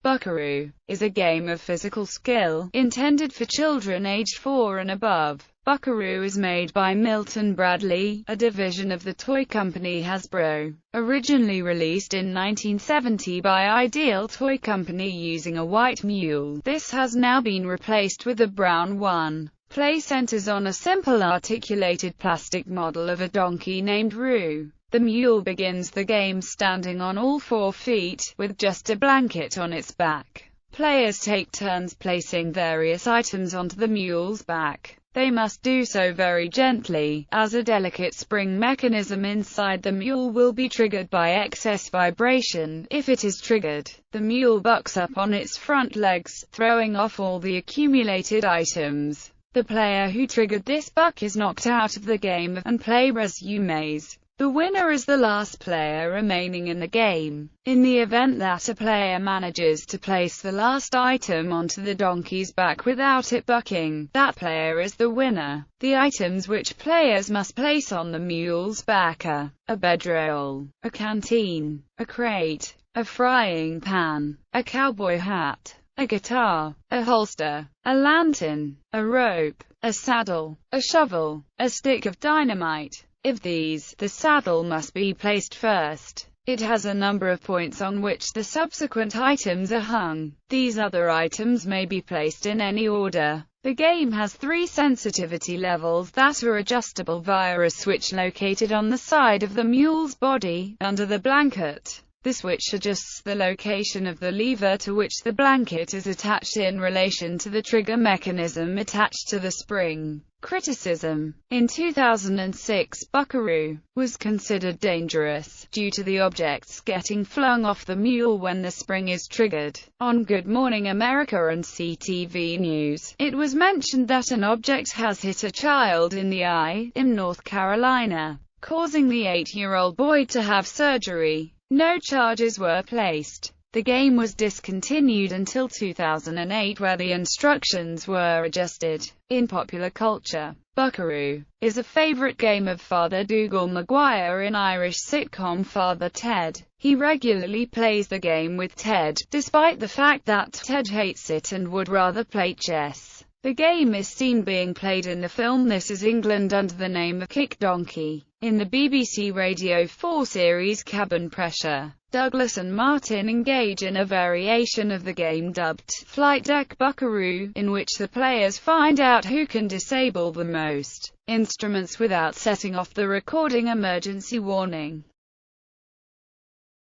Buckaroo is a game of physical skill, intended for children aged 4 and above. Buckaroo is made by Milton Bradley, a division of the toy company Hasbro. Originally released in 1970 by Ideal Toy Company using a white mule, this has now been replaced with a brown one. Play centers on a simple articulated plastic model of a donkey named Roo. The mule begins the game standing on all 4 feet, with just a blanket on its back. Players take turns placing various items onto the mule's back. They must do so very gently, as a delicate spring mechanism inside the mule will be triggered by excess vibration. If it is triggered, the mule bucks up on its front legs, throwing off all the accumulated items. The player who triggered this buck is knocked out of the game, and play resumes. The winner is the last player remaining in the game. In the event that a player manages to place the last item onto the donkey's back without it bucking, that player is the winner. The items which players must place on the mule's back are a bedroll, a canteen, a crate, a frying pan, a cowboy hat, a guitar, a holster, a lantern, a rope, a saddle, a shovel, a stick of dynamite. Of these, the saddle must be placed first. It has a number of points on which the subsequent items are hung. These other items may be placed in any order. The game has 3 sensitivity levels that are adjustable via a switch located on the side of the mule's body, under the blanket. The switch adjusts the location of the lever to which the blanket is attached in relation to the trigger mechanism attached to the spring. Criticism: in 2006, Buckaroo was considered dangerous, due to the objects getting flung off the mule when the spring is triggered. On Good Morning America and CTV News, it was mentioned that an object has hit a child in the eye, in North Carolina, causing the 8-year-old boy to have surgery. No charges were placed. The game was discontinued until 2008, where the instructions were adjusted. In popular culture, Buckaroo is a favorite game of Father Dougal Maguire in Irish sitcom Father Ted. He regularly plays the game with Ted, despite the fact that Ted hates it and would rather play chess. The game is seen being played in the film This Is England under the name of Kick Donkey. In the BBC Radio 4 series Cabin Pressure, Douglas and Martin engage in a variation of the game dubbed Flight Deck Buckaroo, in which the players find out who can disable the most instruments without setting off the recording emergency warning.